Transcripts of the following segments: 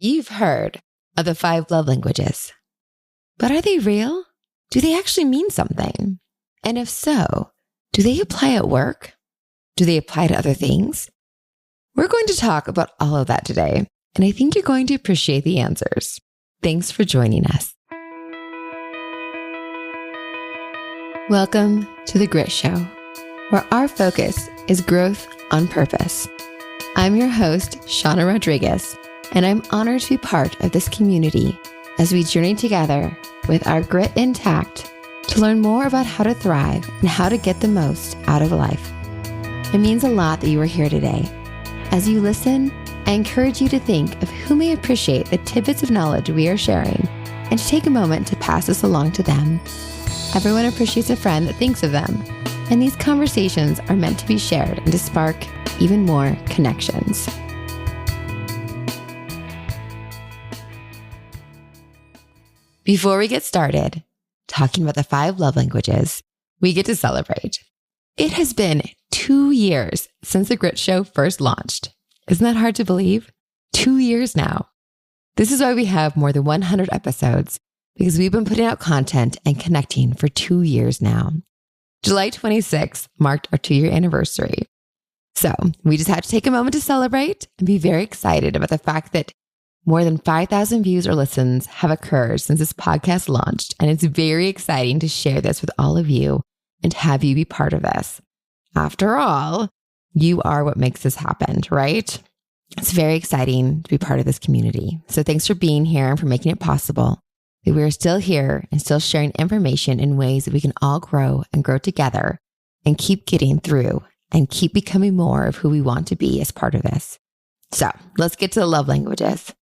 You've heard of the 5 love languages, but are they real? Do they actually mean something? And if so, do they apply at work? Do they apply to other things? We're going to talk about all of that today, and I think you're going to appreciate the answers. Thanks for joining us. Welcome to The Grit Show, where our focus is growth on purpose. I'm your host, Shawna Rodrigues, and I'm honored to be part of this community as we journey together with our grit intact to learn more about how to thrive and how to get the most out of life. It means a lot that you are here today. As you listen, I encourage you to think of who may appreciate the tidbits of knowledge we are sharing and to take a moment to pass this along to them. Everyone appreciates a friend that thinks of them, and these conversations are meant to be shared and to spark even more connections. Before we get started talking about the 5 love languages, we get to celebrate. It has been 2 years since the Grit Show first launched. Isn't that hard to believe? 2 years now. This is why we have more than 100 episodes, because we've been putting out content and connecting for 2 years now. July 26th marked our 2-year anniversary. So we just had to take a moment to celebrate and be very excited about the fact that more than 5,000 views or listens have occurred since this podcast launched, and it's very exciting to share this with all of you and have you be part of this. After all, you are what makes this happen, right? It's very exciting to be part of this community. So thanks for being here and for making it possible that we are still here and still sharing information in ways that we can all grow and grow together and keep getting through and keep becoming more of who we want to be as part of this. So let's get to the love languages.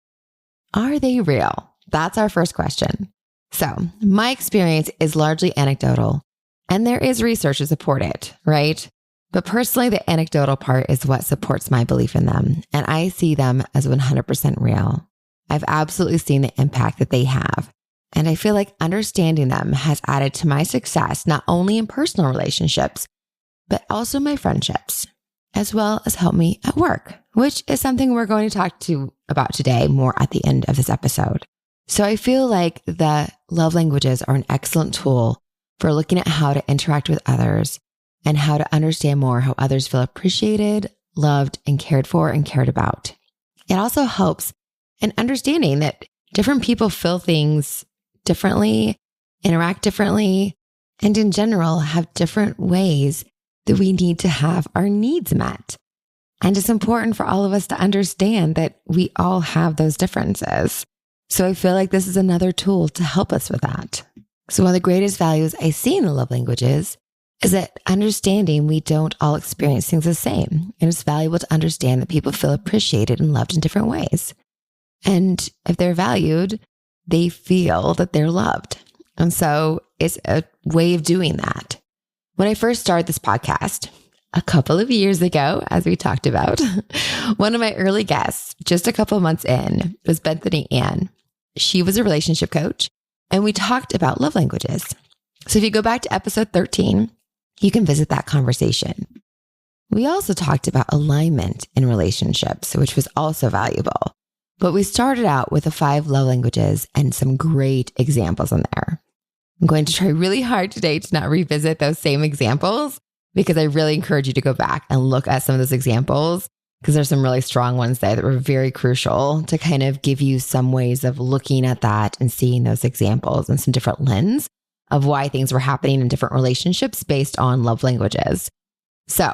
Are they real? That's our first question. So my experience is largely anecdotal, and there is research to support it, right? But personally, the anecdotal part is what supports my belief in them, and I see them as 100% real. I've absolutely seen the impact that they have, and I feel like understanding them has added to my success, not only in personal relationships, but also my friendships, as well as help me at work, which is something we're going to talk about today more at the end of this episode. So I feel like the love languages are an excellent tool for looking at how to interact with others and how to understand more how others feel appreciated, loved, and cared for and cared about. It also helps in understanding that different people feel things differently, interact differently, and in general have different ways that we need to have our needs met. And it's important for all of us to understand that we all have those differences. So I feel like this is another tool to help us with that. So one of the greatest values I see in the love languages is that understanding we don't all experience things the same. And it's valuable to understand that people feel appreciated and loved in different ways. And if they're valued, they feel that they're loved. And so it's a way of doing that. When I first started this podcast a couple of years ago, as we talked about, one of my early guests, just a couple of months in, was Bethany Ann. She was a relationship coach, and we talked about love languages. So if you go back to episode 13, you can visit that conversation. We also talked about alignment in relationships, which was also valuable. But we started out with the 5 love languages and some great examples in there. I'm going to try really hard today to not revisit those same examples, because I really encourage you to go back and look at some of those examples, because there's some really strong ones there that were very crucial to kind of give you some ways of looking at that and seeing those examples and some different lens of why things were happening in different relationships based on love languages. So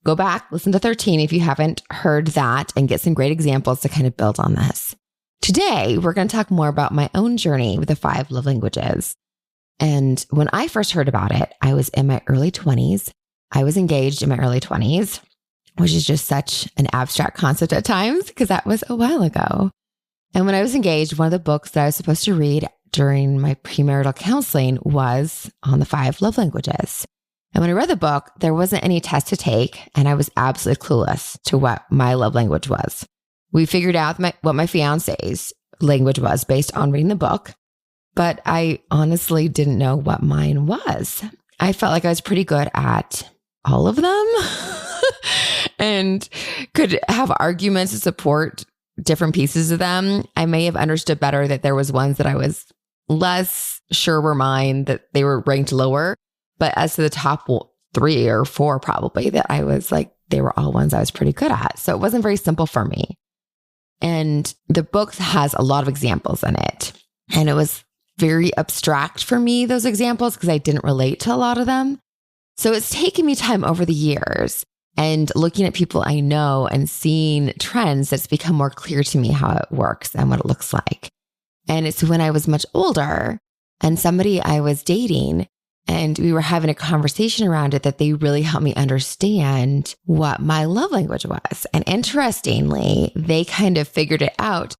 go back, listen to 13 if you haven't heard that, and get some great examples to kind of build on this. Today, we're going to talk more about my own journey with the 5 love languages. And when I first heard about it, I was in my early 20s. I was engaged in my early 20s, which is just such an abstract concept at times because that was a while ago. And when I was engaged, one of the books that I was supposed to read during my premarital counseling was on the 5 love languages. And when I read the book, there wasn't any test to take, and I was absolutely clueless to what my love language was. We figured out what my fiance's language was based on reading the book, but I honestly didn't know what mine was. I felt like I was pretty good at all of them and could have arguments to support different pieces of them, I may have understood better that there was ones that I was less sure were mine, that they were ranked lower. But as to the top 3 or 4, probably, that I was like, they were all ones I was pretty good at. So it wasn't very simple for me. And the book has a lot of examples in it. And it was very abstract for me, those examples, because I didn't relate to a lot of them. So it's taken me time over the years and looking at people I know and seeing trends that's become more clear to me how it works and what it looks like. And it's when I was much older and somebody I was dating and we were having a conversation around it that they really helped me understand what my love language was. And interestingly, they kind of figured it out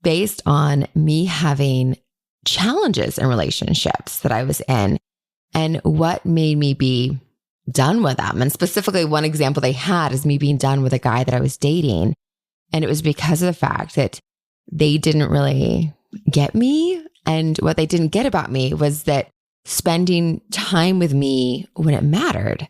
based on me having challenges in relationships that I was in and what made me be done with them. And specifically, one example they had is me being done with a guy that I was dating. And it was because of the fact that they didn't really get me. And what they didn't get about me was that spending time with me when it mattered.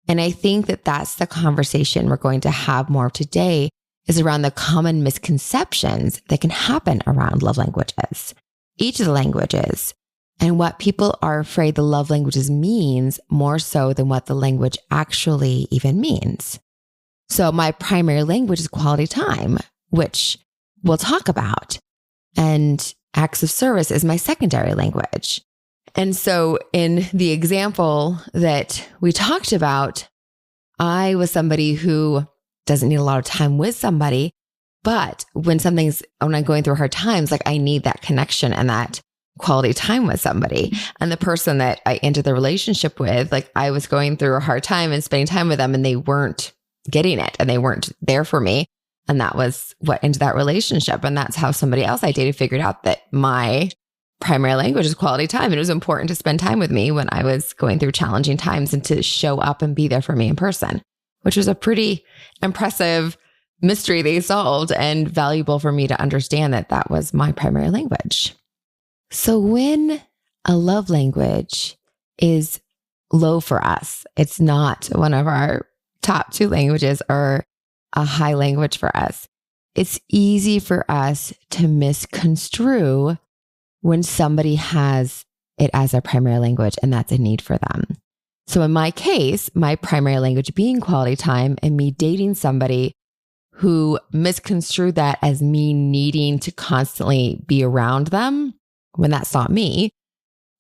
And I think that that's the conversation we're going to have more of today, is around the common misconceptions that can happen around love languages, each of the languages, and what people are afraid the love languages means more so than what the language actually even means. So my primary language is quality time, which we'll talk about. And acts of service is my secondary language. And so in the example that we talked about, I was somebody who doesn't need a lot of time with somebody, but when I'm going through hard times, like I need that connection and that quality time with somebody. And the person that I entered the relationship with, like I was going through a hard time and spending time with them and they weren't getting it and they weren't there for me. And that was what ended that relationship. And that's how somebody else I dated figured out that my primary language is quality time. And it was important to spend time with me when I was going through challenging times and to show up and be there for me in person, which was a pretty impressive mystery they solved and valuable for me to understand that that was my primary language. So when a love language is low for us, it's not one of our top 2 languages or a high language for us, it's easy for us to misconstrue when somebody has it as their primary language and that's a need for them. So in my case, my primary language being quality time and me dating somebody who misconstrued that as me needing to constantly be around them when that's not me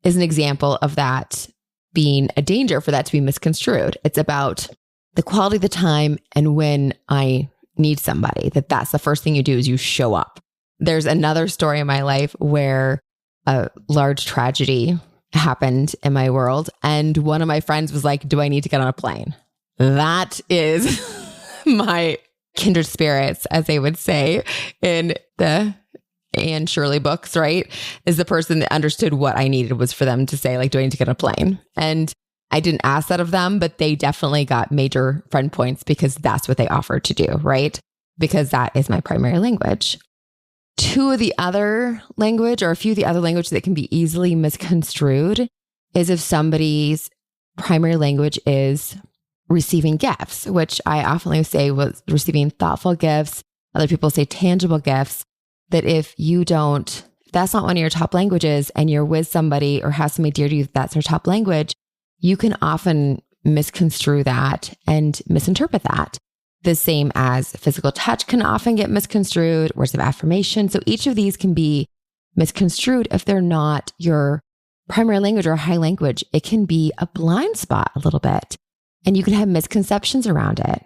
is an example of that being a danger for that to be misconstrued. It's about the quality of the time and when I need somebody, that's the first thing you do is you show up. There's another story in my life where a large tragedy happened in my world. And one of my friends was like, do I need to get on a plane? That is my kindred spirits, as they would say in the Anne Shirley books, right? Is the person that understood what I needed was for them to say, like, do I need to get on a plane? And I didn't ask that of them, but they definitely got major friend points because that's what they offered to do, right? Because that is my primary language. A few of the other language that can be easily misconstrued is if somebody's primary language is receiving gifts, which I often say was receiving thoughtful gifts. Other people say tangible gifts, that if that's not one of your top languages and you're with somebody or have somebody dear to you, that's their top language, you can often misconstrue that and misinterpret that. The same as physical touch can often get misconstrued, words of affirmation. So each of these can be misconstrued if they're not your primary language or a high language. It can be a blind spot a little bit, and you can have misconceptions around it.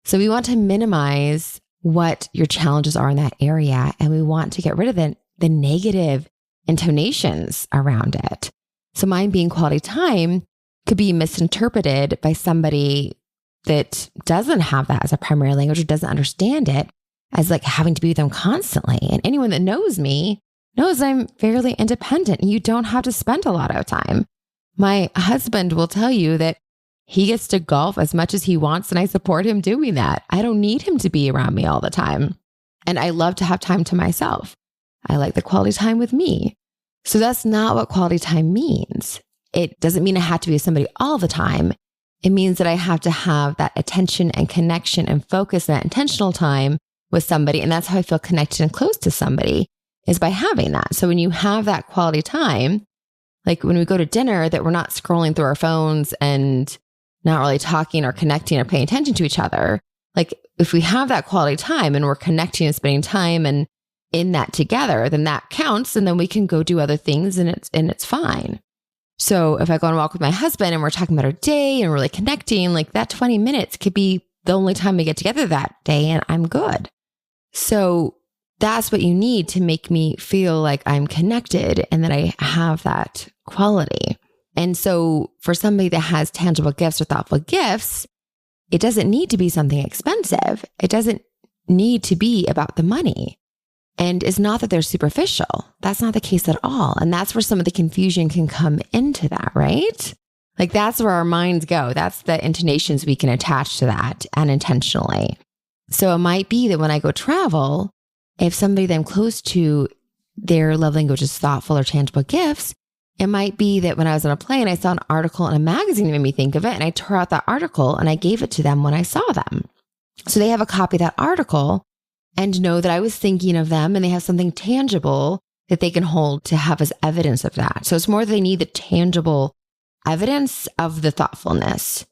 So we want to minimize what your challenges are in that area, and we want to get rid of the negative intonations around it. So mine being quality time could be misinterpreted by somebody that doesn't have that as a primary language or doesn't understand it as like having to be with them constantly. And anyone that knows me knows I'm fairly independent and you don't have to spend a lot of time. My husband will tell you that he gets to golf as much as he wants and I support him doing that. I don't need him to be around me all the time. And I love to have time to myself. I like the quality time with me. So that's not what quality time means. It doesn't mean I have to be with somebody all the time. It means that I have to have that attention and connection and focus and that intentional time with somebody. And that's how I feel connected and close to somebody, is by having that. So when you have that quality time, like when we go to dinner, that we're not scrolling through our phones and not really talking or connecting or paying attention to each other. Like if we have that quality time and we're connecting and spending time and in that together, then that counts. And then we can go do other things and it's fine. So if I go on a walk with my husband and we're talking about our day and really connecting, like that 20 minutes could be the only time we get together that day and I'm good. So that's what you need to make me feel like I'm connected and that I have that quality. And so for somebody that has tangible gifts or thoughtful gifts, it doesn't need to be something expensive. It doesn't need to be about the money. And it's not that they're superficial. That's not the case at all. And that's where some of the confusion can come into that, right? Like that's where our minds go. That's the intonations we can attach to that unintentionally. So it might be that when I go travel, if somebody that I'm close to, their love language is thoughtful or tangible gifts, it might be that when I was on a plane, I saw an article in a magazine that made me think of it. And I tore out that article and I gave it to them when I saw them. So they have a copy of that article and know that I was thinking of them and they have something tangible that they can hold to have as evidence of that. So it's more that they need the tangible evidence of the thoughtfulness.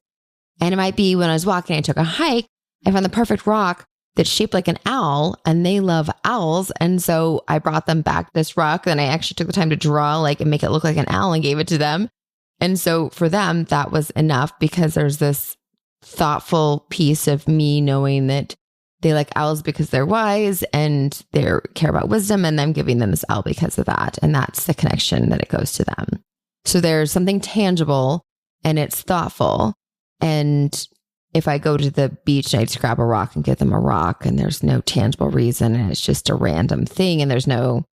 And it might be when I was walking, I took a hike, I found the perfect rock that's shaped like an owl and they love owls. And so I brought them back this rock and I actually took the time to draw and make it look like an owl and gave it to them. And so for them, that was enough because there's this thoughtful piece of me knowing that they like owls because they're wise and they care about wisdom and I'm giving them this owl because of that. And that's the connection that it goes to them. So there's something tangible and it's thoughtful. And if I go to the beach and I just grab a rock and give them a rock and there's no tangible reason and it's just a random thing and it's not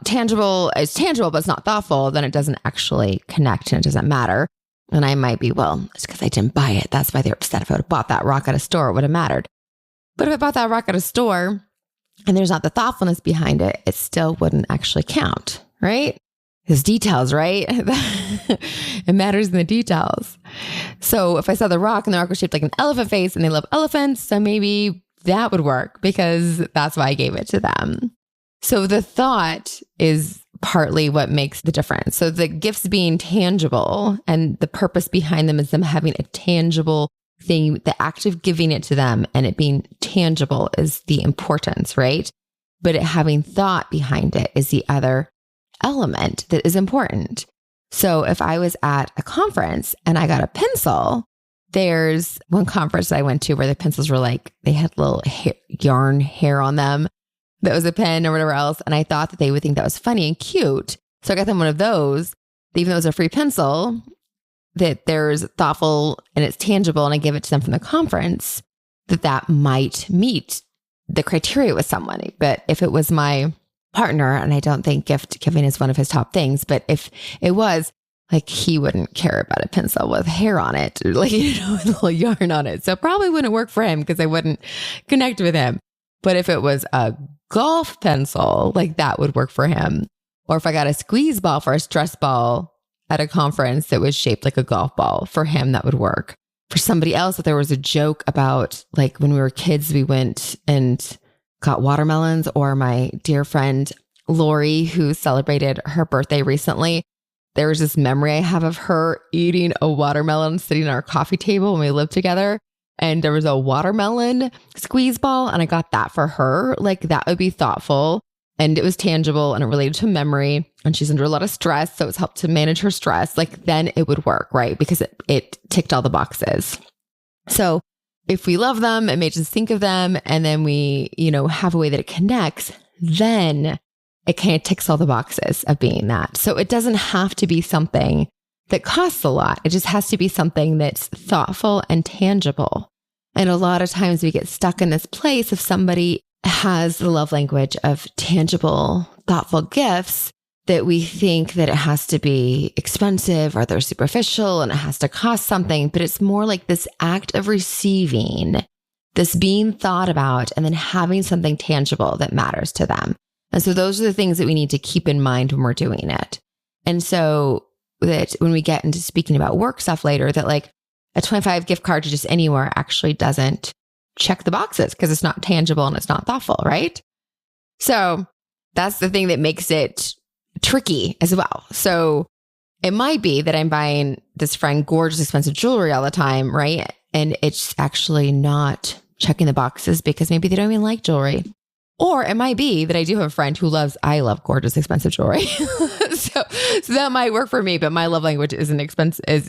tangible, it's tangible, but it's not thoughtful, then it doesn't actually connect and it doesn't matter. And I might be, well, it's because I didn't buy it. That's why they're upset. If I would have bought that rock at a store, it would have mattered. But if I bought that rock at a store and there's not the thoughtfulness behind it, it still wouldn't actually count, right? There's details, right? It matters in the details. So if I saw the rock and the rock was shaped like an elephant face and they love elephants, so maybe that would work because that's why I gave it to them. So the thought is partly what makes the difference. So the gifts being tangible and the purpose behind them is them having a tangible thing, the act of giving it to them and it being tangible is the importance, right? But it having thought behind it is the other element that is important. So if I was at a conference and I got a pencil, there's one conference that I went to where the pencils were like, they had little yarn hair on them. That was a pen or whatever else. And I thought that they would think that was funny and cute. So I got them one of those, even though it was a free pencil, that there's thoughtful and it's tangible. And I give it to them from the conference that might meet the criteria with someone. But if it was my partner, and I don't think gift giving is one of his top things, but if it was, like, he wouldn't care about a pencil with hair on it, like, with a little yarn on it. So it probably wouldn't work for him because I wouldn't connect with him. But if it was a golf pencil, like that would work for him. Or if I got a squeeze ball for a stress ball at a conference that was shaped like a golf ball, for him, that would work. For somebody else, if there was a joke about, like, when we were kids, we went and got watermelons, or my dear friend Lori, who celebrated her birthday recently, there was this memory I have of her eating a watermelon sitting at our coffee table when we lived together. And there was a watermelon squeeze ball, and I got that for her. Like, that would be thoughtful, and it was tangible, and it related to memory, and she's under a lot of stress, so it's helped to manage her stress. Like, then it would work, right? Because it ticked all the boxes. So if we love them, it makes us think of them, and then we, have a way that it connects, then it kind of ticks all the boxes of being that. So it doesn't have to be something that costs a lot. It just has to be something that's thoughtful and tangible. And a lot of times we get stuck in this place if somebody has the love language of tangible, thoughtful gifts, that we think that it has to be expensive or they're superficial and it has to cost something. But it's more like this act of receiving, this being thought about, and then having something tangible that matters to them. And so those are the things that we need to keep in mind when we're doing it. And so that when we get into speaking about work stuff later, that like a $25 gift card to just anywhere actually doesn't check the boxes because it's not tangible and it's not thoughtful, right? So that's the thing that makes it tricky as well. So it might be that I'm buying this friend gorgeous, expensive jewelry all the time, right? And it's actually not checking the boxes because maybe they don't even like jewelry. Or it might be that I do have a friend who I love gorgeous, expensive jewelry. so that might work for me, but my love language is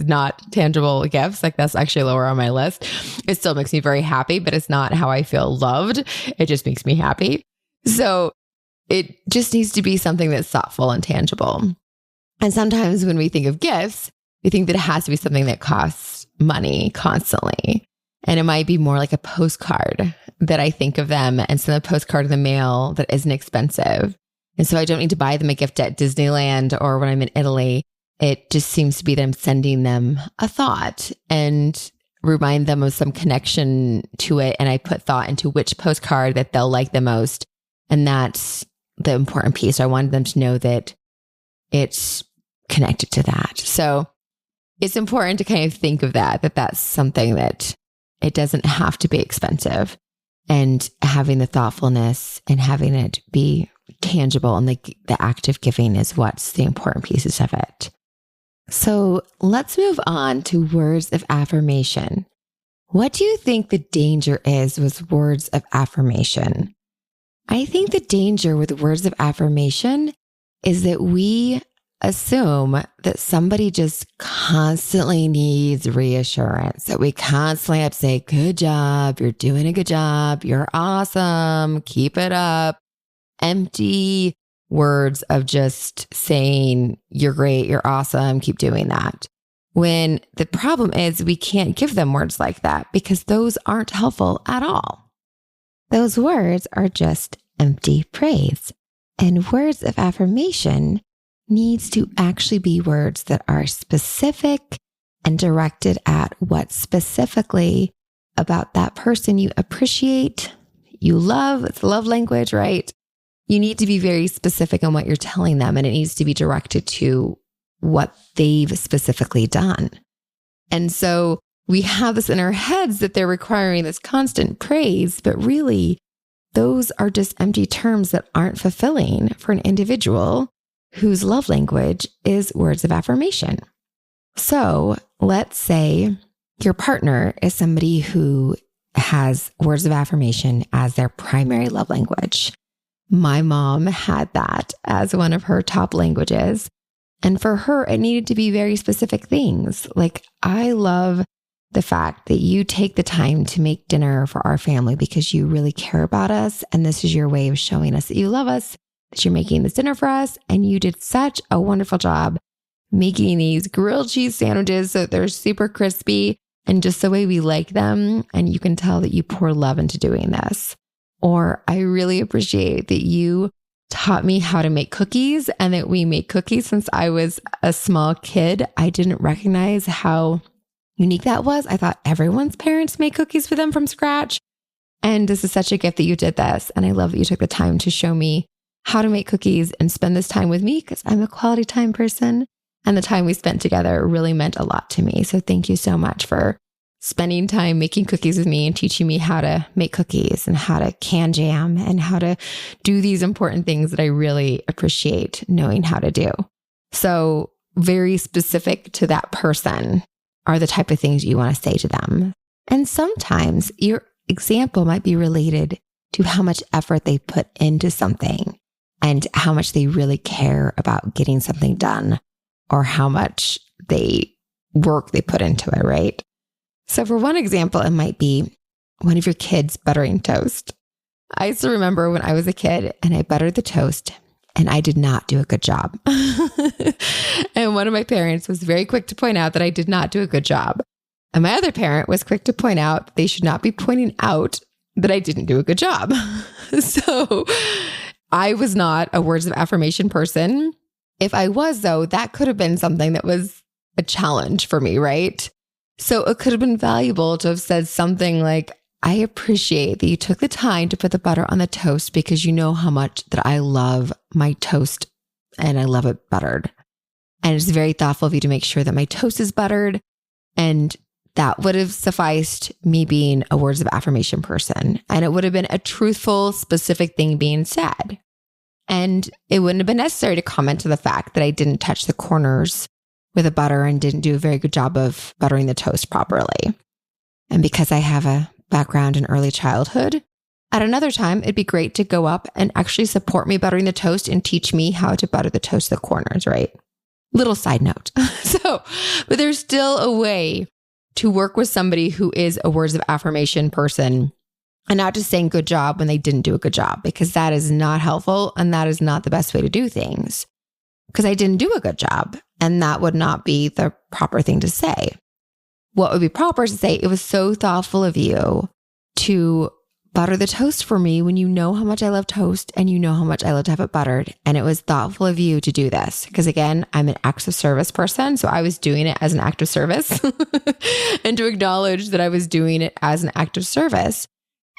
not tangible gifts. Like that's actually lower on my list. It still makes me very happy, but it's not how I feel loved. It just makes me happy. So it just needs to be something that's thoughtful and tangible. And sometimes when we think of gifts, we think that it has to be something that costs money constantly. And it might be more like a postcard that I think of them and send a postcard in the mail that isn't expensive. And so I don't need to buy them a gift at Disneyland or when I'm in Italy. It just seems to be that I'm sending them a thought and remind them of some connection to it. And I put thought into which postcard that they'll like the most. And that's the important piece. I wanted them to know that it's connected to that. So it's important to kind of think of that's something that it doesn't have to be expensive, and having the thoughtfulness and having it be tangible and the act of giving is what's the important pieces of it. So let's move on to words of affirmation. What do you think the danger is with words of affirmation? I think the danger with words of affirmation is that we assume that somebody just constantly needs reassurance, that we constantly have to say, good job, you're doing a good job, you're awesome, keep it up. Empty words of just saying, you're great, you're awesome, keep doing that. When the problem is we can't give them words like that because those aren't helpful at all. Those words are just empty praise. And words of affirmation needs to actually be words that are specific and directed at what specifically about that person you appreciate, you love. It's love language, right? You need to be very specific on what you're telling them, and it needs to be directed to what they've specifically done. And so we have this in our heads that they're requiring this constant praise, but really those are just empty terms that aren't fulfilling for an individual whose love language is words of affirmation. So let's say your partner is somebody who has words of affirmation as their primary love language. My mom had that as one of her top languages. And for her, it needed to be very specific things. Like, I love the fact that you take the time to make dinner for our family because you really care about us. And this is your way of showing us that you love us, that you're making this dinner for us. And you did such a wonderful job making these grilled cheese sandwiches so they're super crispy and just the way we like them. And you can tell that you pour love into doing this. Or I really appreciate that you taught me how to make cookies and that we make cookies since I was a small kid. I didn't recognize how unique that was. I thought everyone's parents make cookies for them from scratch. And this is such a gift that you did this. And I love that you took the time to show me how to make cookies and spend this time with me because I'm a quality time person. And the time we spent together really meant a lot to me. So thank you so much for spending time making cookies with me and teaching me how to make cookies and how to can jam and how to do these important things that I really appreciate knowing how to do. So very specific to that person are the type of things you want to say to them. And sometimes your example might be related to how much effort they put into something and how much they really care about getting something done or how much work they put into it, right? So for one example, it might be one of your kids buttering toast. I used to remember when I was a kid and I buttered the toast and I did not do a good job. And one of my parents was very quick to point out that I did not do a good job. And my other parent was quick to point out that they should not be pointing out that I didn't do a good job. So I was not a words of affirmation person. If I was, though, that could have been something that was a challenge for me, right? So it could have been valuable to have said something like, I appreciate that you took the time to put the butter on the toast because you know how much that I love my toast and I love it buttered. And it's very thoughtful of you to make sure that my toast is buttered and that would have sufficed me being a words of affirmation person. And it would have been a truthful, specific thing being said. And it wouldn't have been necessary to comment to the fact that I didn't touch the corners with a butter and didn't do a very good job of buttering the toast properly. And because I have a background in early childhood, at another time, it'd be great to go up and actually support me buttering the toast and teach me how to butter the toast to the corners, right? Little side note. But there's still a way to work with somebody who is a words of affirmation person and not just saying good job when they didn't do a good job, because that is not helpful and that is not the best way to do things. Because I didn't do a good job and that would not be the proper thing to say. What would be proper is to say, it was so thoughtful of you to butter the toast for me when you know how much I love toast and you know how much I love to have it buttered. And it was thoughtful of you to do this. Because again, I'm an acts of service person. So I was doing it as an act of service and to acknowledge that I was doing it as an act of service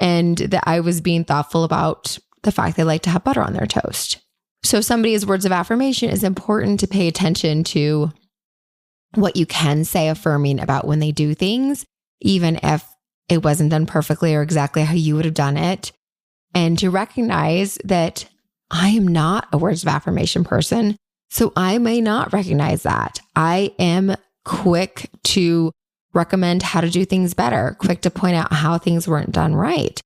and that I was being thoughtful about the fact they like to have butter on their toast. So somebody's words of affirmation is important to pay attention to what you can say affirming about when they do things, even if it wasn't done perfectly or exactly how you would have done it. And to recognize that I am not a words of affirmation person, so I may not recognize that. I am quick to recommend how to do things better, quick to point out how things weren't done right.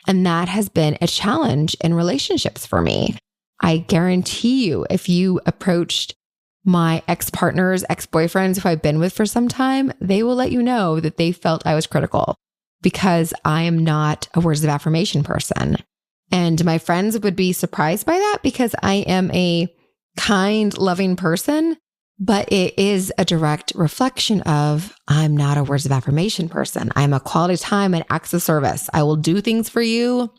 And that has been a challenge in relationships for me. I guarantee you, if you approached my ex-partners, ex-boyfriends who I've been with for some time, they will let you know that they felt I was critical because I am not a words of affirmation person. And my friends would be surprised by that because I am a kind, loving person, but it is a direct reflection of I'm not a words of affirmation person. I'm a quality time and acts of service. I will do things for you.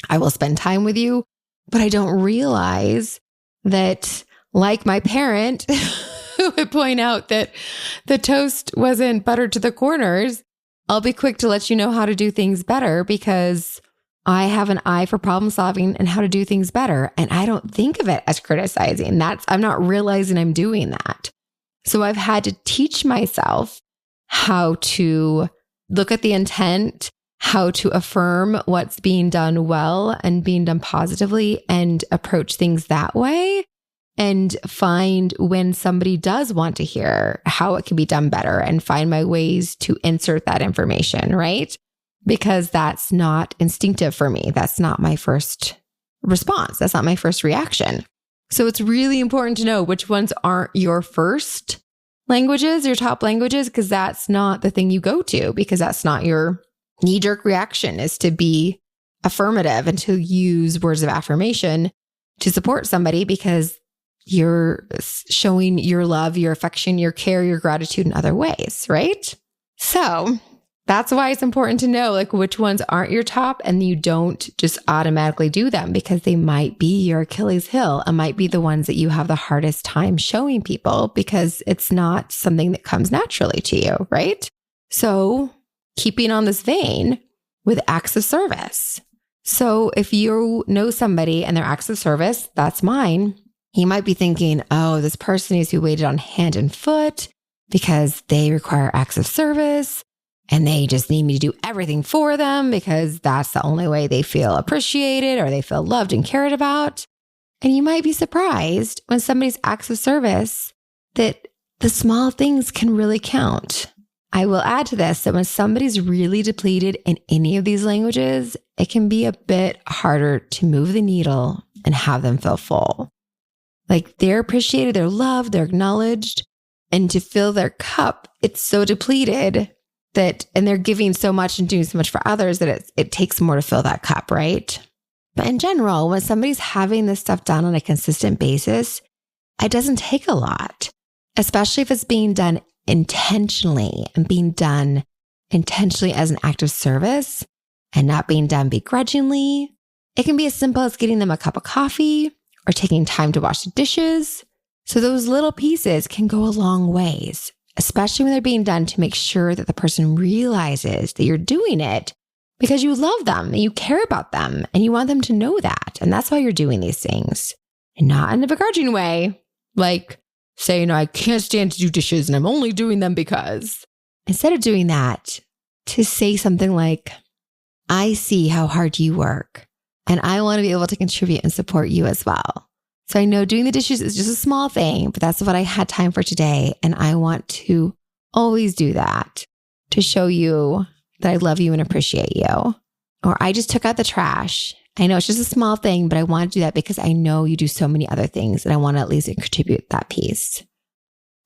I will spend time with you, but I don't realize that, like my parent who would point out that the toast wasn't buttered to the corners, I'll be quick to let you know how to do things better because I have an eye for problem solving and how to do things better. And I don't think of it as criticizing. I'm not realizing I'm doing that. So I've had to teach myself how to look at the intent, how to affirm what's being done well and being done positively and approach things that way. And find when somebody does want to hear how it can be done better and find my ways to insert that information, right? Because that's not instinctive for me. That's not my first response. That's not my first reaction. So it's really important to know which ones aren't your first languages, your top languages, because that's not the thing you go to, because that's not your knee-jerk reaction is to be affirmative and to use words of affirmation to support somebody because you're showing your love, your affection, your care, your gratitude in other ways, right? So that's why it's important to know like which ones aren't your top and you don't just automatically do them because they might be your Achilles heel and might be the ones that you have the hardest time showing people because it's not something that comes naturally to you, right? So keeping on this vein with acts of service. So if you know somebody and their acts of service, that's mine. You might be thinking, oh, this person needs to be weighted on hand and foot because they require acts of service and they just need me to do everything for them because that's the only way they feel appreciated or they feel loved and cared about. And you might be surprised when somebody's acts of service that the small things can really count. I will add to this that when somebody's really depleted in any of these languages, it can be a bit harder to move the needle and have them feel full. Like they're appreciated, they're loved, they're acknowledged, and to fill their cup, it's so depleted that, and they're giving so much and doing so much for others that it takes more to fill that cup, right? But in general, when somebody's having this stuff done on a consistent basis, it doesn't take a lot, especially if it's being done intentionally and being done intentionally as an act of service and not being done begrudgingly. It can be as simple as getting them a cup of coffee or taking time to wash the dishes. So those little pieces can go a long ways, especially when they're being done to make sure that the person realizes that you're doing it because you love them and you care about them and you want them to know that. And that's why you're doing these things and not in a begrudging way, like saying, I can't stand to do dishes and I'm only doing them because. instead of doing that, to say something like, I see how hard you work and I want to be able to contribute and support you as well. So I know doing the dishes is just a small thing, but that's what I had time for today. And I want to always do that to show you that I love you and appreciate you. Or I just took out the trash. I know it's just a small thing, but I want to do that because I know you do so many other things and I want to at least contribute that piece.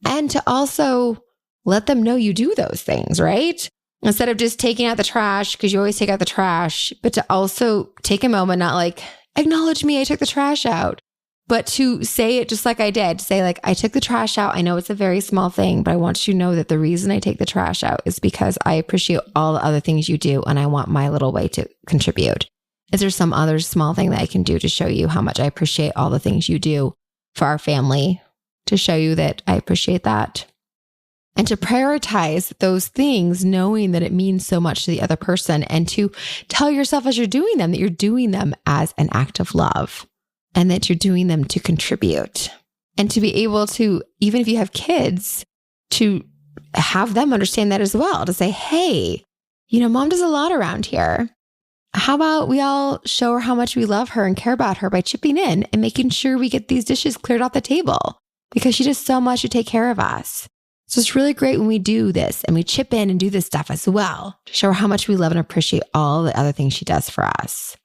And to also let them know you do those things, right? Instead of just taking out the trash, because you always take out the trash, but to also take a moment, not like, acknowledge me, I took the trash out, but to say it just like I did, say like, I took the trash out. I know it's a very small thing, but I want you to know that the reason I take the trash out is because I appreciate all the other things you do and I want my little way to contribute. Is there some other small thing that I can do to show you how much I appreciate all the things you do for our family, to show you that I appreciate that? And to prioritize those things, knowing that it means so much to the other person, and to tell yourself as you're doing them that you're doing them as an act of love and that you're doing them to contribute. And to be able to, even if you have kids, to have them understand that as well, to say, hey, mom does a lot around here. How about we all show her how much we love her and care about her by chipping in and making sure we get these dishes cleared off the table because she does so much to take care of us. So it's really great when we do this and we chip in and do this stuff as well to show her how much we love and appreciate all the other things she does for us.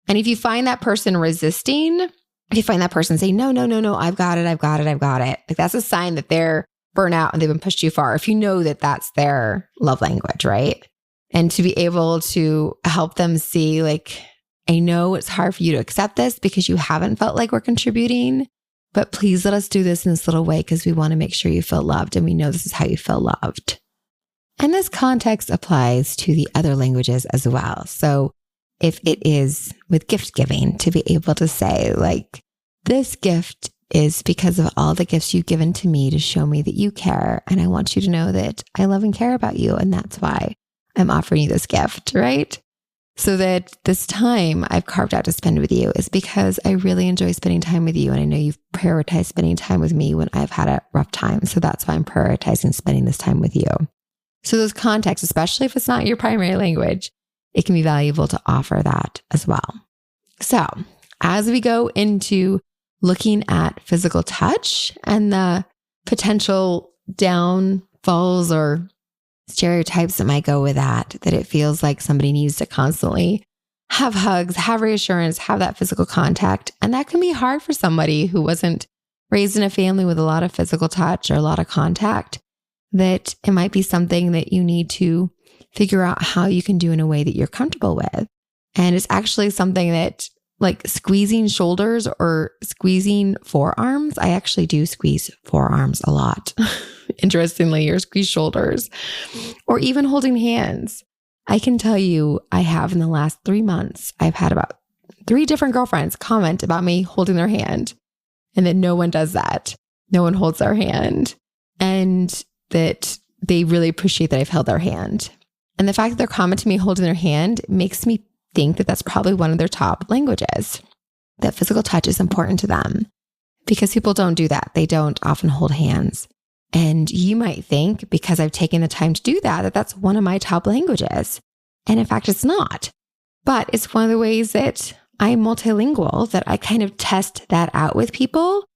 And if you find that person resisting, if you find that person saying, no, I've got it. Like that's a sign that they're burnt out and they've been pushed too far. If you know that that's their love language, right? And to be able to help them see, like, I know it's hard for you to accept this because you haven't felt like we're contributing, but please let us do this in this little way because we want to make sure you feel loved and we know this is how you feel loved. And this context applies to the other languages as well. So if it is with gift giving, to be able to say, like, this gift is because of all the gifts you've given to me to show me that you care. And I want you to know that I love and care about you. And that's why I'm offering you this gift, right? So that this time I've carved out to spend with you is because I really enjoy spending time with you. And I know you've prioritized spending time with me when I've had a rough time. So that's why I'm prioritizing spending this time with you. So those contexts, especially if it's not your primary language, it can be valuable to offer that as well. So as we go into looking at physical touch and the potential downfalls or stereotypes that might go with that it feels like somebody needs to constantly have hugs, have reassurance, have that physical contact. And that can be hard for somebody who wasn't raised in a family with a lot of physical touch or a lot of contact, that it might be something that you need to figure out how you can do in a way that you're comfortable with. And it's actually something that, like squeezing shoulders or squeezing forearms, I actually do squeeze forearms a lot. Interestingly, or squeeze shoulders, or even holding hands. I can tell you, I have in the last 3 months, I've had about 3 different girlfriends comment about me holding their hand, and that no one does that. No one holds their hand, and that they really appreciate that I've held their hand. And the fact that they're commenting me holding their hand makes me think that that's probably one of their top languages, that physical touch is important to them, because people don't do that. They don't often hold hands. And you might think, because I've taken the time to do that that's one of my top languages. And in fact, it's not. But it's one of the ways that I'm multilingual, that I kind of test that out with people.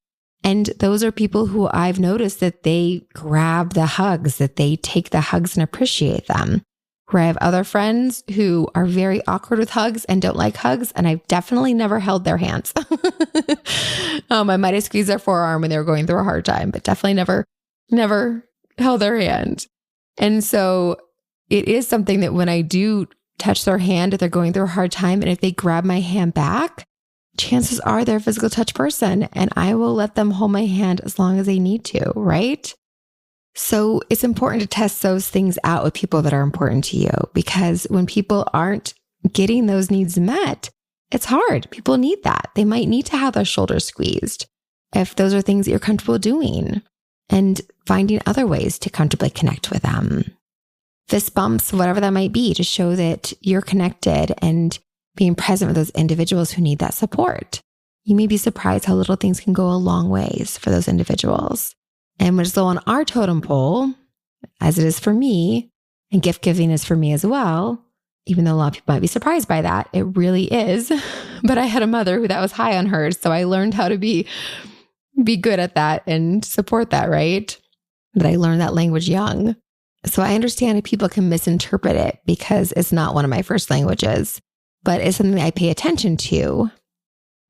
And those are people who I've noticed that they grab the hugs, that they take the hugs and appreciate them. Where I have other friends who are very awkward with hugs and don't like hugs, and I've definitely never held their hands. I might have squeezed their forearm when they were going through a hard time, but definitely never held their hand. And so it is something that when I do touch their hand, if they're going through a hard time, and if they grab my hand back, chances are they're a physical touch person, and I will let them hold my hand as long as they need to, right? So it's important to test those things out with people that are important to you, because when people aren't getting those needs met, it's hard. People need that. They might need to have their shoulders squeezed if those are things that you're comfortable doing, and finding other ways to comfortably connect with them. Fist bumps, whatever that might be, to show that you're connected and being present with those individuals who need that support. You may be surprised how little things can go a long ways for those individuals. And what's low on our totem pole as it is for me, and gift giving is for me as well, even though a lot of people might be surprised by that, it really is. But I had a mother who that was high on hers. So I learned how to be good at that and support that, right? But I learned that language young. So I understand if people can misinterpret it because it's not one of my first languages, but it's something that I pay attention to,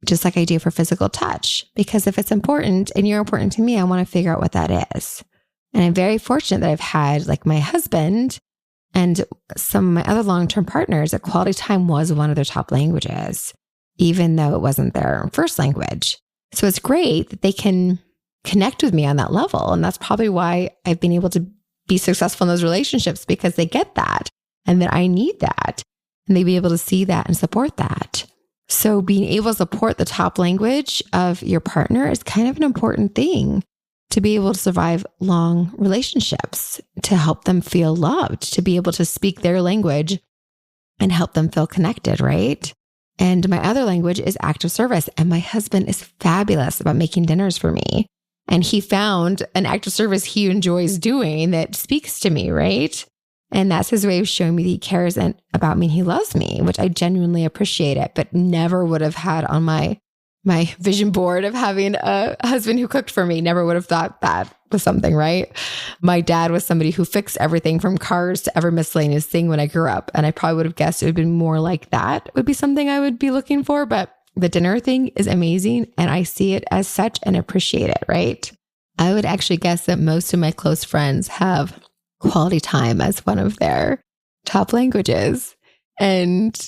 just like I do for physical touch. Because if it's important and you're important to me, I want to figure out what that is. And I'm very fortunate that I've had, like, my husband and some of my other long-term partners, that quality time was one of their top languages, even though it wasn't their first language. So it's great that they can connect with me on that level. And that's probably why I've been able to be successful in those relationships, because they get that and that I need that. And they be able to see that and support that. So being able to support the top language of your partner is kind of an important thing to be able to survive long relationships, to help them feel loved, to be able to speak their language and help them feel connected, right? And my other language is acts of service. And my husband is fabulous about making dinners for me. And he found an act of service he enjoys doing that speaks to me, right? And that's his way of showing me that he cares about me and he loves me, which I genuinely appreciate it, but never would have had on my vision board of having a husband who cooked for me. Never would have thought that was something, right? My dad was somebody who fixed everything from cars to every miscellaneous thing when I grew up. And I probably would have guessed it would be more like that would be something I would be looking for. But the dinner thing is amazing. And I see it as such and appreciate it, right? I would actually guess that most of my close friends have quality time as one of their top languages. And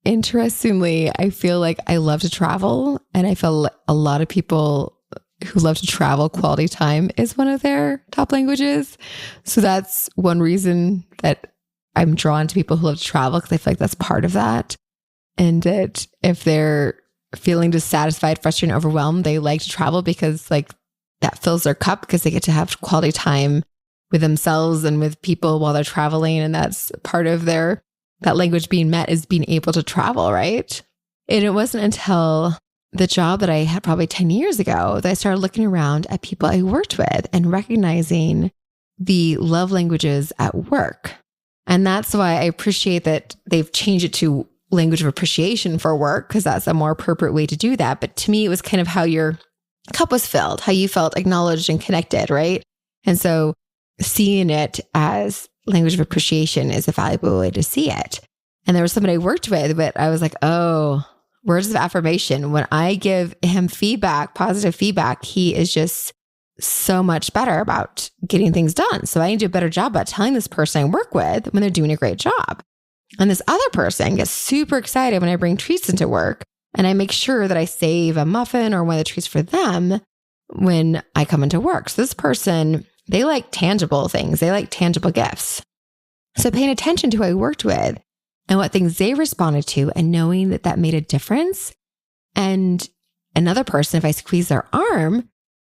interestingly, I feel like I love to travel, and I feel a lot of people who love to travel, quality time is one of their top languages. So that's one reason that I'm drawn to people who love to travel, because I feel like that's part of that. And that if they're feeling dissatisfied, frustrated, overwhelmed, they like to travel because, like, that fills their cup, because they get to have quality time with themselves and with people while they're traveling. And that's part of that language being met, is being able to travel, right? And it wasn't until the job that I had probably 10 years ago that I started looking around at people I worked with and recognizing the love languages at work. And that's why I appreciate that they've changed it to language of appreciation for work, because that's a more appropriate way to do that. But to me, it was kind of how your cup was filled, how you felt acknowledged and connected, right? And so seeing it as language of appreciation is a valuable way to see it. And there was somebody I worked with, but I was like, oh, words of affirmation. When I give him feedback, positive feedback, he is just so much better about getting things done. So I need to do a better job about telling this person I work with when they're doing a great job. And this other person gets super excited when I bring treats into work, and I make sure that I save a muffin or one of the treats for them when I come into work. So this person, they like tangible things. They like tangible gifts. So paying attention to who I worked with and what things they responded to, and knowing that that made a difference. And another person, if I squeeze their arm,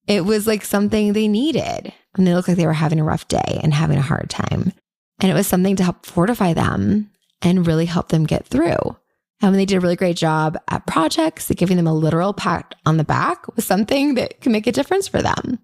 it was like something they needed. And they looked like they were having a rough day and having a hard time. And it was something to help fortify them and really help them get through. And when they did a really great job at projects, giving them a literal pat on the back was something that could make a difference for them.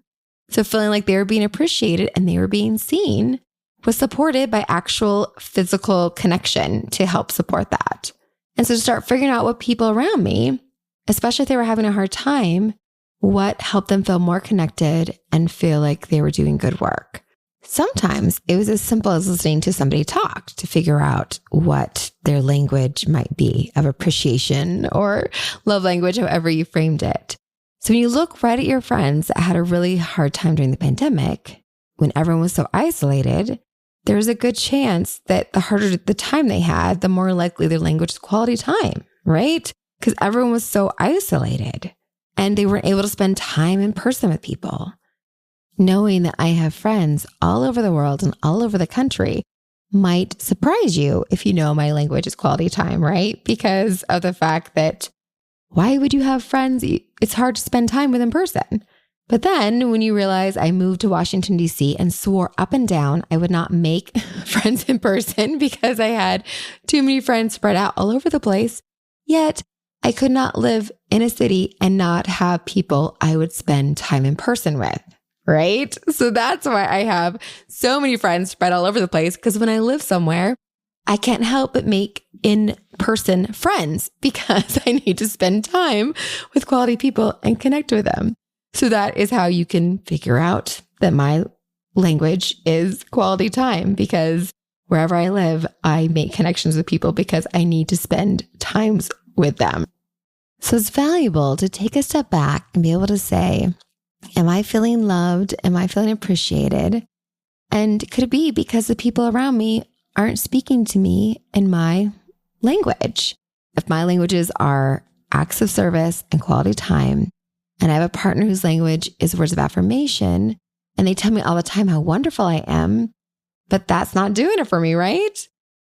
So feeling like they were being appreciated and they were being seen was supported by actual physical connection to help support that. And so to start figuring out what people around me, especially if they were having a hard time, what helped them feel more connected and feel like they were doing good work. Sometimes it was as simple as listening to somebody talk to figure out what their language might be of appreciation or love language, however you framed it. So when you look right at your friends that had a really hard time during the pandemic, when everyone was so isolated, there's a good chance that the harder the time they had, the more likely their language is quality time, right? Because everyone was so isolated and they weren't able to spend time in person with people. Knowing that I have friends all over the world and all over the country might surprise you if you know my language is quality time, right? Because of the fact that why would you have friends? It's hard to spend time with in person. But then when you realize I moved to Washington, D.C. and swore up and down I would not make friends in person because I had too many friends spread out all over the place, yet I could not live in a city and not have people I would spend time in person with. right? So that's why I have so many friends spread all over the place, because when I live somewhere, I can't help but make in-person friends because I need to spend time with quality people and connect with them. So that is how you can figure out that my language is quality time, because wherever I live, I make connections with people because I need to spend times with them. So it's valuable to take a step back and be able to say, am I feeling loved? Am I feeling appreciated? And could it be because the people around me aren't speaking to me in my language? If my languages are acts of service and quality time, and I have a partner whose language is words of affirmation, and they tell me all the time how wonderful I am, but that's not doing it for me, right?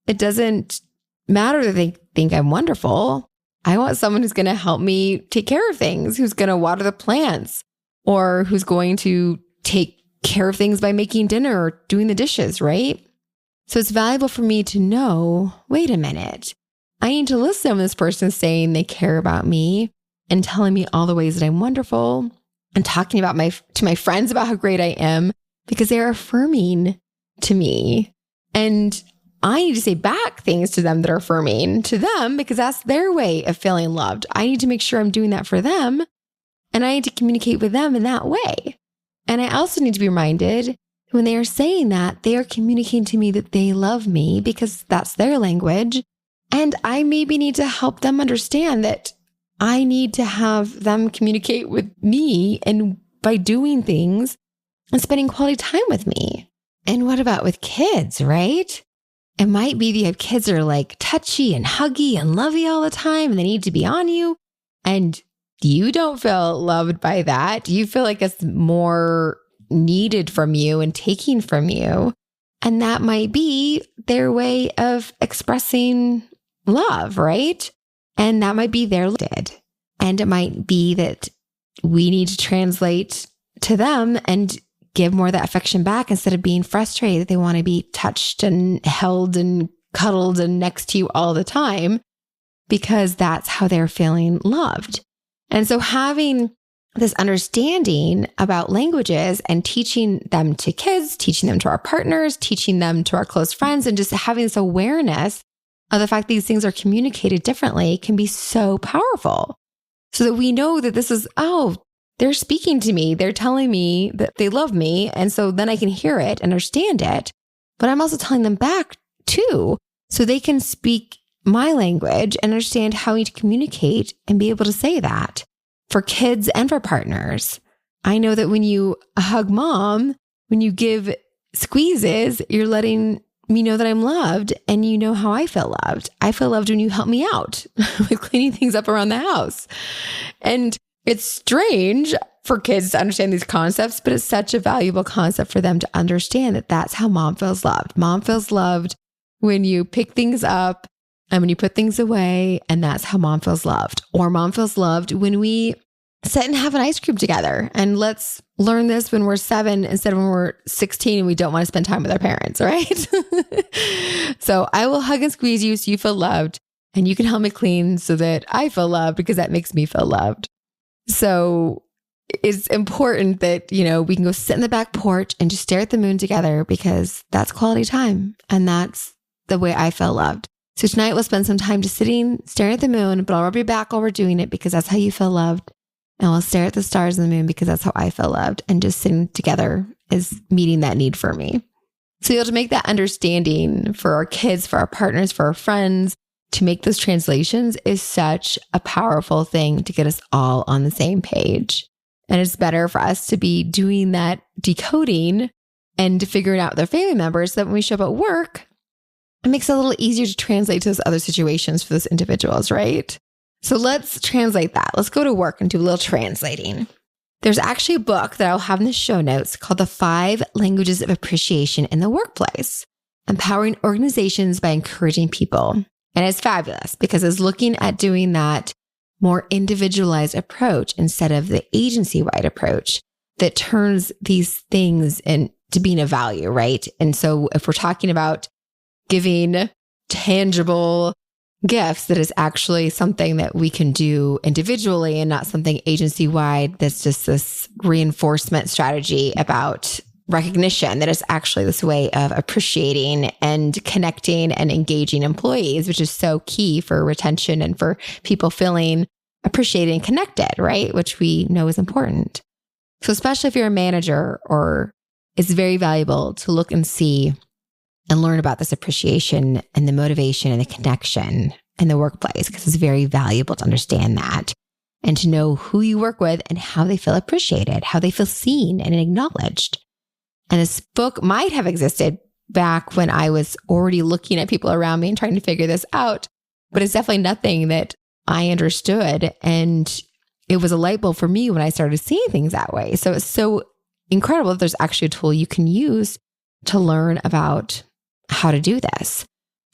It doesn't matter that they think I'm wonderful. I want someone who's going to help me take care of things, who's going to water the plants, or who's going to take care of things by making dinner or doing the dishes, right? So it's valuable for me to know, wait a minute, I need to listen when this person is saying they care about me and telling me all the ways that I'm wonderful and talking about to my friends about how great I am, because they're affirming to me. And I need to say back things to them that are affirming to them, because that's their way of feeling loved. I need to make sure I'm doing that for them, and I need to communicate with them in that way. And I also need to be reminded when they are saying that, they are communicating to me that they love me because that's their language. And I maybe need to help them understand that I need to have them communicate with me, and by doing things and spending quality time with me. And what about with kids, right? It might be that you have kids that are like touchy and huggy and lovey all the time, and they need to be on you, and you don't feel loved by that. You feel like it's more needed from you and taking from you. And that might be their way of expressing love, right? And that might be their did. And it might be that we need to translate to them and give more of that affection back, instead of being frustrated that they want to be touched and held and cuddled and next to you all the time, because that's how they're feeling loved. And so having this understanding about languages and teaching them to kids, teaching them to our partners, teaching them to our close friends, and just having this awareness of the fact these things are communicated differently can be so powerful. So that we know that this is, oh, they're speaking to me. They're telling me that they love me. And so then I can hear it, understand it. But I'm also telling them back too, so they can speak my language and understand how we need to communicate and be able to say that for kids and for partners. I know that when you hug mom, when you give squeezes, you're letting me know that I'm loved, and you know how I feel loved. I feel loved when you help me out with cleaning things up around the house. And it's strange for kids to understand these concepts, but it's such a valuable concept for them to understand that that's how mom feels loved. Mom feels loved when you pick things up and when you put things away, and that's how mom feels loved. Or mom feels loved when we sit and have an ice cream together. And let's learn this when we're 7 instead of when we're 16 and we don't want to spend time with our parents, right? So I will hug and squeeze you so you feel loved, and you can help me clean so that I feel loved, because that makes me feel loved. So it's important that, we can go sit in the back porch and just stare at the moon together, because that's quality time. And that's the way I feel loved. So tonight we'll spend some time just sitting, staring at the moon, but I'll rub your back while we're doing it, because that's how you feel loved. And we'll stare at the stars and the moon, because that's how I feel loved. And just sitting together is meeting that need for me. So you'll have to make that understanding for our kids, for our partners, for our friends. To make those translations is such a powerful thing to get us all on the same page. And it's better for us to be doing that decoding and figuring out with their family members, so that when we show up at work, it makes it a little easier to translate to those other situations for those individuals, right? So let's translate that. Let's go to work and do a little translating. There's actually a book that I'll have in the show notes called The 5 Languages of Appreciation in the Workplace, Empowering Organizations by Encouraging People. And it's fabulous because it's looking at doing that more individualized approach instead of the agency-wide approach that turns these things into being a value, right? And so if we're talking about giving tangible, gifts that is actually something that we can do individually and not something agency-wide that's just this reinforcement strategy about recognition, that is actually this way of appreciating and connecting and engaging employees, which is so key for retention and for people feeling appreciated and connected, right? Which we know is important. So especially if you're a manager, or it's very valuable to look and see and learn about this appreciation and the motivation and the connection in the workplace, because it's very valuable to understand that and to know who you work with and how they feel appreciated, how they feel seen and acknowledged. And this book might have existed back when I was already looking at people around me and trying to figure this out, but it's definitely nothing that I understood. And it was a light bulb for me when I started seeing things that way. So it's so incredible that there's actually a tool you can use to learn about how to do this.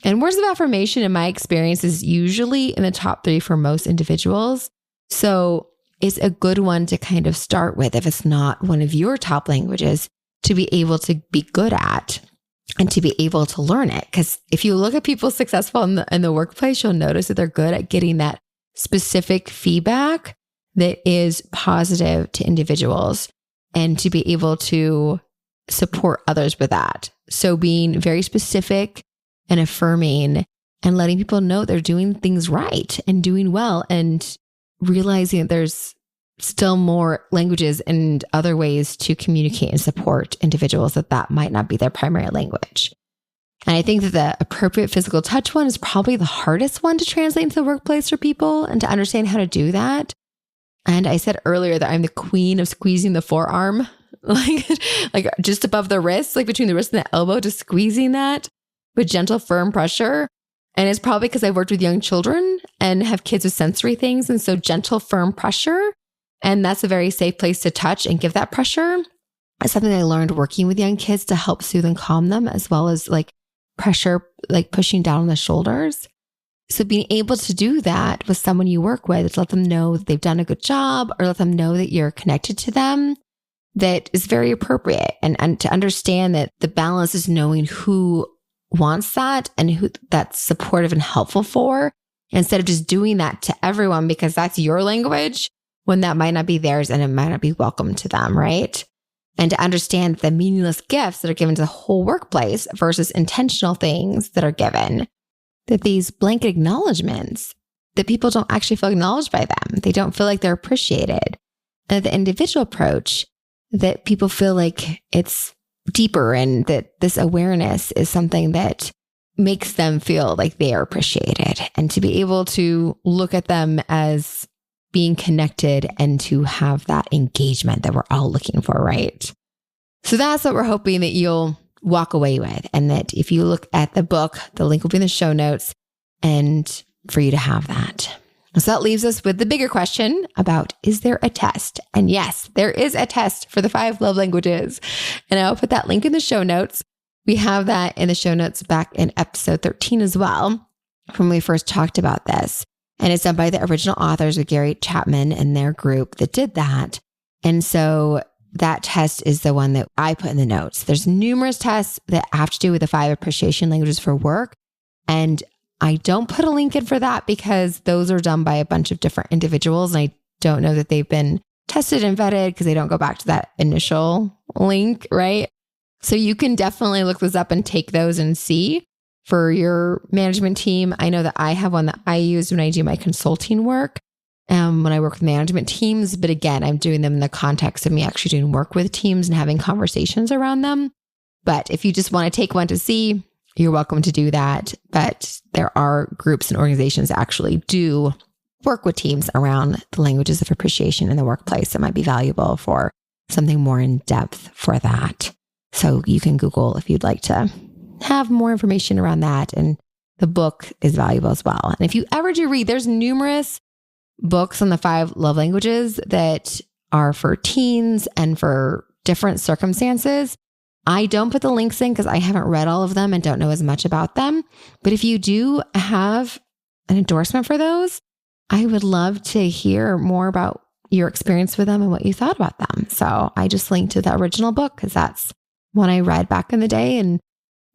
And words of affirmation, in my experience, is usually in the top 3 for most individuals. So it's a good one to kind of start with if it's not one of your top languages, to be able to be good at and to be able to learn it. Because if you look at people successful in the workplace, you'll notice that they're good at getting that specific feedback that is positive to individuals and to be able to support others with that. So being very specific and affirming and letting people know they're doing things right and doing well, and realizing that there's still more languages and other ways to communicate and support individuals that might not be their primary language. And I think that the appropriate physical touch one is probably the hardest one to translate into the workplace for people and to understand how to do that. And I said earlier that I'm the queen of squeezing the forearm, like just above the wrist, like between the wrist and the elbow, just squeezing that with gentle, firm pressure. And it's probably because I've worked with young children and have kids with sensory things. And so gentle, firm pressure. And that's a very safe place to touch and give that pressure. It's something I learned working with young kids to help soothe and calm them, as well as like pressure, like pushing down on the shoulders. So being able to do that with someone you work with, to let them know that they've done a good job, or let them know that you're connected to them, that is very appropriate. And to understand that the balance is knowing who wants that and who that's supportive and helpful for, instead of just doing that to everyone because that's your language, when that might not be theirs and it might not be welcome to them, right? And to understand the meaningless gifts that are given to the whole workplace versus intentional things that are given. That these blanket acknowledgments, that people don't actually feel acknowledged by them. They don't feel like they're appreciated. And the individual approach, that people feel like it's deeper, and that this awareness is something that makes them feel like they are appreciated, and to be able to look at them as being connected and to have that engagement that we're all looking for, right? So that's what we're hoping that you'll walk away with. And that if you look at the book, the link will be in the show notes, and for you to have that. So that leaves us with the bigger question about, is there a test? And yes, there is a test for the 5 love languages. And I'll put that link in the show notes. We have that in the show notes back in episode 13 as well, when we first talked about this. And it's done by the original authors with Gary Chapman and their group that did that. And so that test is the one that I put in the notes. There's numerous tests that have to do with the 5 appreciation languages for work. And I don't put a link in for that because those are done by a bunch of different individuals. And I don't know that they've been tested and vetted because they don't go back to that initial link, right? So you can definitely look those up and take those and see for your management team. I know that I have one that I use when I do my consulting work, when I work with management teams. But again, I'm doing them in the context of me actually doing work with teams and having conversations around them. But if you just want to take one to see, you're welcome to do that. But there are groups and organizations that actually do work with teams around the languages of appreciation in the workplace that might be valuable for something more in depth for that. So you can Google if you'd like to have more information around that. And the book is valuable as well. And if you ever do read, there's numerous books on the 5 love languages that are for teens and for different circumstances. I don't put the links in because I haven't read all of them and don't know as much about them. But if you do have an endorsement for those, I would love to hear more about your experience with them and what you thought about them. So I just linked to the original book because that's one I read back in the day and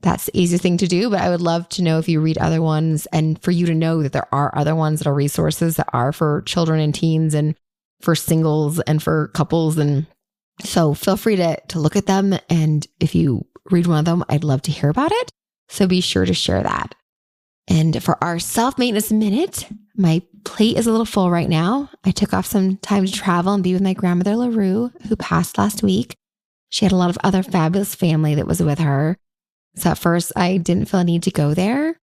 that's the easiest thing to do, but I would love to know if you read other ones and for you to know that there are other ones that are resources that are for children and teens and for singles and for couples. And so feel free to look at them. And if you read one of them, I'd love to hear about it. So be sure to share that. And for our self-maintenance minute, my plate is a little full right now. I took off some time to travel and be with my grandmother, LaRue, who passed last week. She had a lot of other fabulous family that was with her. So at first I didn't feel a need to go there.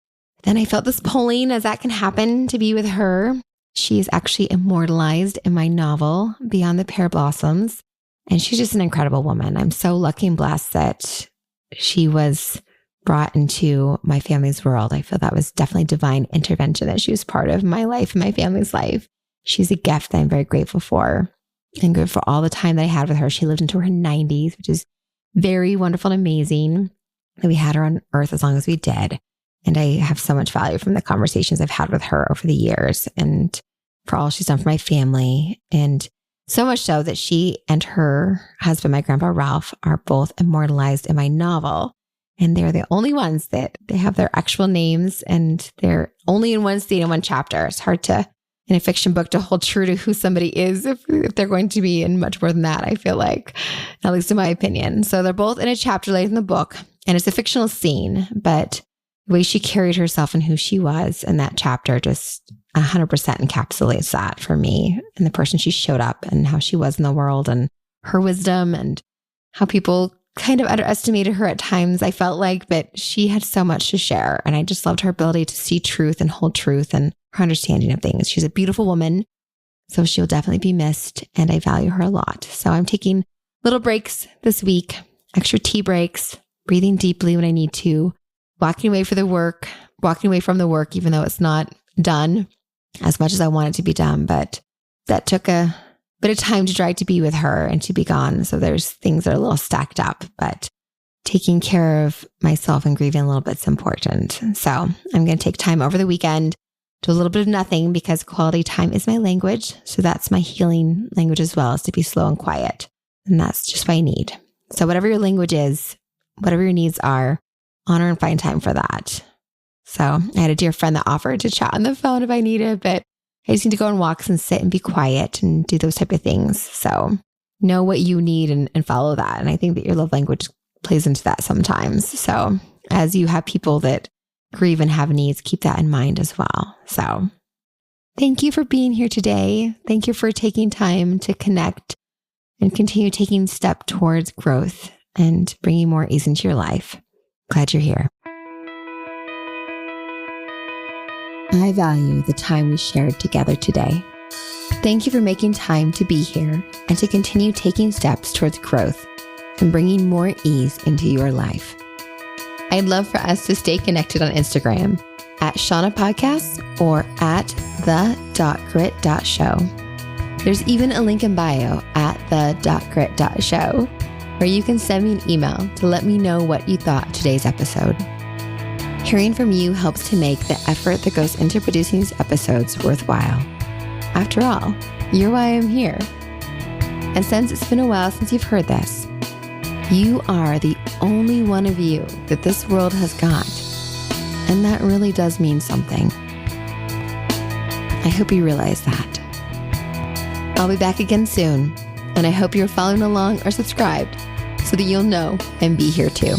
Then I felt this pulling, as that can happen, to be with her. She is actually immortalized in my novel, Beyond the Pear Blossoms. And she's just an incredible woman. I'm so lucky and blessed that she was brought into my family's world. I feel that was definitely divine intervention, that she was part of my life and my family's life. She's a gift that I'm very grateful for, and good for all the time that I had with her. She lived into her 90s, which is very wonderful and amazing that we had her on earth as long as we did. And I have so much value from the conversations I've had with her over the years and for all she's done for my family. And so much so that she and her husband, my grandpa Ralph, are both immortalized in my novel. And they're the only ones that they have their actual names, and they're only in one scene in one chapter. It's hard to, in a fiction book, to hold true to who somebody is if they're going to be in much more than that, I feel like, at least in my opinion. So they're both in a chapter later in the book, and it's a fictional scene, but the way she carried herself and who she was in that chapter just 100% encapsulates that for me, and the person she showed up and how she was in the world and her wisdom and how people kind of underestimated her at times, I felt like, but she had so much to share. And I just loved her ability to see truth and hold truth and her understanding of things. She's a beautiful woman, so she'll definitely be missed, and I value her a lot. So I'm taking little breaks this week, extra tea breaks, breathing deeply when I need to, walking away from the work, even though it's not done as much as I want it to be done. But that took a bit of time to try to be with her and to be gone. So there's things that are a little stacked up, but taking care of myself and grieving a little bit's important. So I'm going to take time over the weekend, do a little bit of nothing, because quality time is my language. So that's my healing language as well, is to be slow and quiet. And that's just what I need. So whatever your language is, whatever your needs are, honor and find time for that. So I had a dear friend that offered to chat on the phone if I needed, but I just need to go on walks and sit and be quiet and do those type of things. So know what you need and follow that. And I think that your love language plays into that sometimes. So as you have people that grieve and have needs, keep that in mind as well. So thank you for being here today. Thank you for taking time to connect and continue taking step towards growth and bringing more ease into your life. Glad you're here. I value the time we shared together today. Thank you for making time to be here and to continue taking steps towards growth and bringing more ease into your life. I'd love for us to stay connected on Instagram at Shawna Podcasts or at the.grit.show. There's even a link in bio at the.grit.show where you can send me an email to let me know what you thought of today's episode. Hearing from you helps to make the effort that goes into producing these episodes worthwhile. After all, you're why I'm here. And since it's been a while since you've heard this, you are the only one of you that this world has got. And that really does mean something. I hope you realize that. I'll be back again soon, and I hope you're following along or subscribed so that you'll know and be here too.